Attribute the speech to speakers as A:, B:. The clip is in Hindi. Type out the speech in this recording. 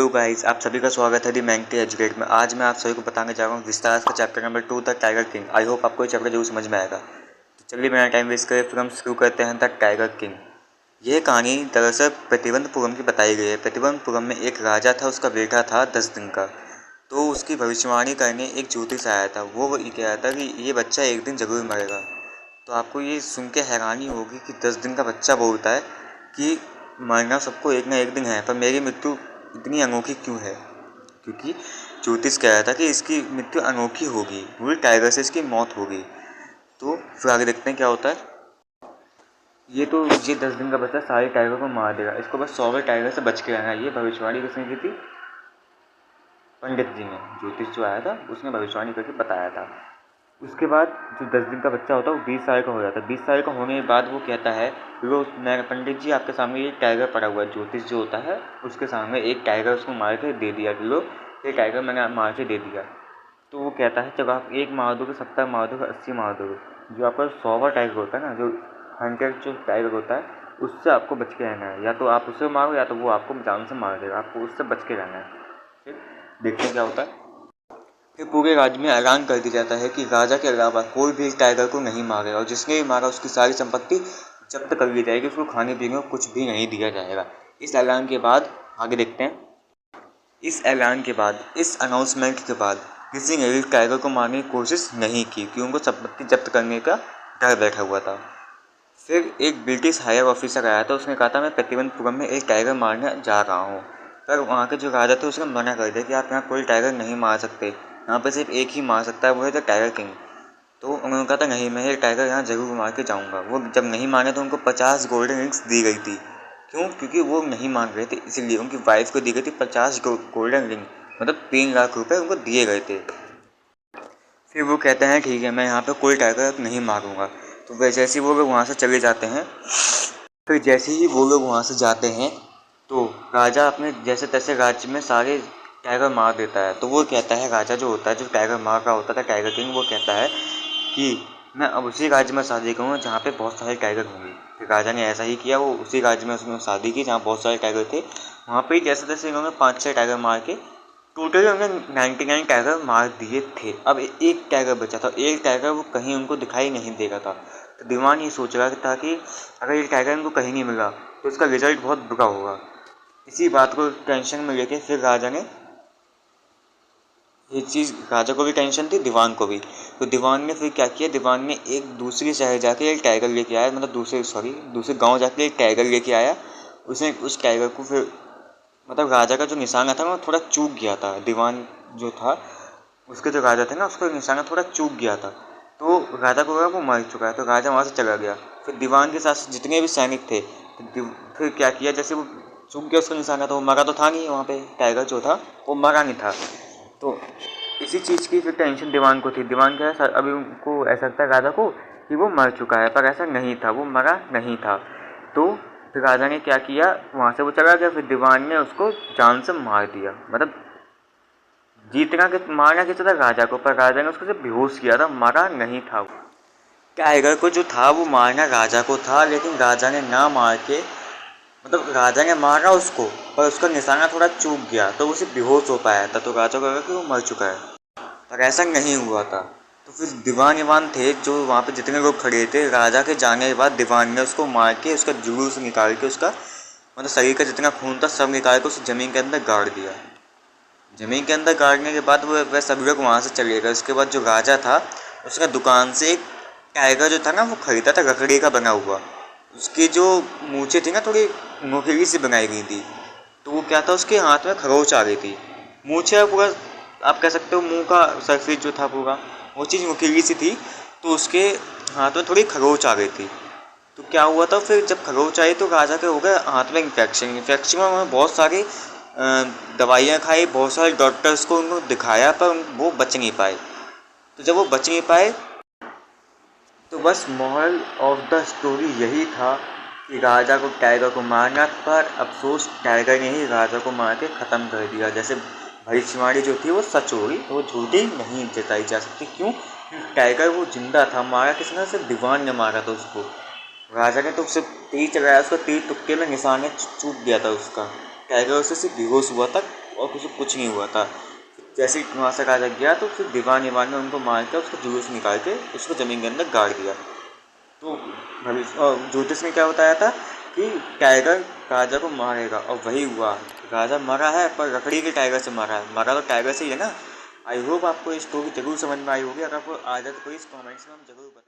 A: हेलो गाइस, आप सभी का स्वागत है दी मैंगटी एजुकेट में। आज मैं आप सभी को बताने जा रहा हूँ विस्तार का chapter number 2 the tiger king. I hope आपको ये चैप्टर जरूर समझ में आएगा। तो चलिए बिना टाइम वेस्ट करे फिर हम शुरू करते हैं द टाइगर किंग। यह कहानी दरअसल प्रतिबंधपुरम की बताई गई है। प्रतिबंधपुरम में एक राजा था, उसका बेटा था 10 दिन का। तो उसकी भविष्यवाणी करने एक ज्योतिष आया था। वो कह रहा था कि ये बच्चा एक दिन जरूर मरेगा। तो आपको ये सुन के हैरानी होगी कि 10 दिन का बच्चा बोलता है कि मरना सबको एक ना एक दिन है, पर मेरी मृत्यु इतनी अनोखी क्यों है? क्योंकि ज्योतिष कह रहा था कि इसकी मृत्यु अनोखी होगी, वही टाइगर से इसकी मौत होगी। तो फिर आगे देखते हैं क्या होता है। ये 10 दिन का बच्चा सारे टाइगर को मार देगा, इसको बस 100 टाइगर से बच के रहना है। ये भविष्यवाणी किसने की थी? पंडित जी ने। ज्योतिष जो आया था उसने भविष्यवाणी करके बताया था। उसके बाद जो 10 दिन का बच्चा होता है वो 20 साल का हो जाता है। 20 साल का होने के बाद वो कहता है, वो मैं पंडित जी आपके सामने ये टाइगर पड़ा हुआ है। ज्योतिष जो होता है उसके सामने एक टाइगर उसको मार के दे दिया कि लो ये टाइगर मैंने मार के दे दिया। तो वो कहता है जब आप एक मार दोगे, 70 मार दोगे, 80 मार दोगे, जो आपका 100वां टाइगर होता है ना, जो 100 जो टाइगर होता है उससे आपको बच के रहना है। या तो आप उससे मारो या तो वो आपको जान से मार देगा, आपको उससे बच के रहना है। फिर देखते हैं क्या होता है। फिर पूरे राज्य में ऐलान कर दिया जाता है कि राजा के अलावा कोई भी टाइगर को नहीं मारेगा, और जिसने भी मारा उसकी सारी संपत्ति जब्त कर ली जाएगी, उसको खाने पीने को कुछ भी नहीं दिया जाएगा। इस ऐलान के बाद आगे देखते हैं। इस ऐलान के बाद, इस अनाउंसमेंट के बाद किसी ने भी टाइगर को मारने की कोशिश नहीं की, क्योंकि उनको संपत्ति जब्त करने का डर बैठा हुआ था। फिर एक ब्रिटिश हायर ऑफिसर आया था, उसने कहा था मैं प्रतिबंधपुरम में एक टाइगर मारने जा रहा हूँ। पर वहाँ के जो राजा थे उसने मना कर दिया कि आप यहाँ कोई टाइगर नहीं मार सकते, यहाँ पे सिर्फ एक ही मार सकता है, वो है द टाइगर किंग। तो उन्होंने कहा था नहीं, मैं ये टाइगर यहाँ जरूर मार के जाऊँगा। वो जब नहीं माने तो उनको 50 गोल्डन रिंग्स दी गई थी। क्यों? क्योंकि वो नहीं मान रहे थे, इसीलिए उनकी वाइफ को दी गई थी 50 गोल्डन रिंग, मतलब 3 लाख रुपए उनको दिए गए थे। फिर वो कहते हैं ठीक है मैं यहाँ पे कोई टाइगर नहीं मारूंगा। तो वह जैसे ही वो लोग वहाँ से चले जाते हैं, फिर जैसे ही वो लोग वहाँ से जाते हैं तो राजा अपने जैसे तैसे राज्य में सारे टाइगर मार देता है। तो वो कहता है, राजा जो होता है, जो टाइगर मार रहा होता था टाइगर किंग, वो कहता है कि मैं अब उसी राज्य में शादी करूँगा जहाँ पे बहुत सारे टाइगर होंगे। फिर राजा ने ऐसा ही किया, वो उसी राज्य में उसने शादी की जहाँ बहुत सारे टाइगर थे। वहाँ पे जैसे तैसे इन्होंने 5-6 टाइगर मार के टोटल उन्होंने 99 टाइगर मार दिए थे। अब एक टाइगर बचा था, एक टाइगर वो कहीं उनको दिखाई नहीं दे रहा था। तो दीवान ये सोच रहा था कि अगर ये टाइगर इनको कहीं नहीं मिला तो इसका रिजल्ट बहुत बुरा होगा। इसी बात को टेंशन में लेके फिर राजा ने ये चीज़, राजा को भी टेंशन थी, दीवान को भी। तो दीवान ने फिर क्या किया, दीवान ने एक दूसरे शहर जाके एक टाइगर लेके आया, मतलब दूसरे गांव जाके एक टाइगर लेके आया। उसने उस टाइगर को फिर, मतलब राजा का जो निशाना था वो थोड़ा चूक गया था। दीवान जो था उसके जो राजा थे ना, उसका निशाना थोड़ा चूक गया था। तो राजा को लगा वो मर चुका है, तो राजा वहाँ से चला गया। फिर दीवान के साथ जितने भी सैनिक थे, फिर क्या किया, जैसे वो चूक गया उसका निशाना, तो वो मरा तो था नहीं, वहाँ पे टाइगर जो था वो मरा नहीं था। तो इसी चीज़ की फिर टेंशन दीवान को थी। दीवान क्या है, अभी उनको ऐसा लगता है राजा को कि वो मर चुका है, पर ऐसा नहीं था, वो मरा नहीं था। तो फिर राजा ने क्या किया, वहाँ से वो चला गया। फिर दीवान ने उसको जान से मार दिया, मतलब मारना किया था राजा को, पर राजा ने उसको सिर्फ बेहोश किया था, मारा नहीं था। टाइगर को जो था वो मारना राजा को था, लेकिन राजा ने ना मार के, मतलब राजा ने मारा उसको पर उसका निशाना थोड़ा चूक गया, तो वो सिर्फ बेहोश हो पाया था। तो राजा को लगा कि वो मर चुका है, पर ऐसा नहीं हुआ था। तो फिर दीवान थे जो वहाँ पे जितने लोग खड़े थे, राजा के जाने के बाद दीवान ने उसको मार के उसका जुलूस निकाल के, उसका मतलब शरीर का जितना खून था सब निकाल के उस ज़मीन के अंदर गाड़ दिया। ज़मीन के अंदर गाड़ने के बाद वह सभी लोग वहाँ से चले गए। उसके बाद जो राजा था उसका दुकान से एक टाइगर जो था ना वो खरीदा था, लकड़ी का बना हुआ। उसकी जो मूंछें थी ना थोड़ी नोकीली सी बनाई गई थी। तो वो क्या था, उसके हाथ में खरोच आ गई थी। मूंछें पूरा आप कह सकते हो, मुंह का सरफेस जो था पूरा वो चीज़ नुकीली सी थी, तो उसके हाथ में थोड़ी खरोच आ गई थी। तो क्या हुआ था, फिर जब खरोच आई तो राजा के हो गया हाथ में इन्फेक्शन में उन्होंने बहुत सारी दवाइयाँ खाई, बहुत सारे डॉक्टर्स को उनको दिखाया, पर वो बच नहीं पाए। तो जब वो बच नहीं पाए तो बस मोरल ऑफ द स्टोरी यही था कि राजा को टाइगर को मारना, पर अफसोस टाइगर ने ही राजा को मार के ख़त्म कर दिया। जैसे भविष्यवाणी जो थी वो सच हो गई, वो झूठी नहीं जताई जा सकती। क्यों? टाइगर वो जिंदा था, मारा किसने? सिर्फ दीवान ने मारा था उसको। राजा ने तो उससे तीर चलाया, उसका तीर तुक्के में निशाने चूक गया था उसका। टाइगर उससे सिर्फ बेहोश हुआ था, और कुछ नहीं हुआ था। जैसे ही वहाँ से राजा गया तो फिर दीवान ने उनको मार के उसको जुलूस निकाल के उसको ज़मीन के अंदर गाड़ दिया। तो भविष्य और ज्योतिष में क्या बताया था कि टाइगर राजा को मारेगा, और वही हुआ। राजा मरा है पर लकड़ी के टाइगर से मारा है, मरा तो टाइगर से ही है ना। आई होप आपको ये स्टोरी जरूर समझ में आई होगी। अगर आपको आ जाए तो प्लीज़ कमेंट्स में हम जरूर बताएं।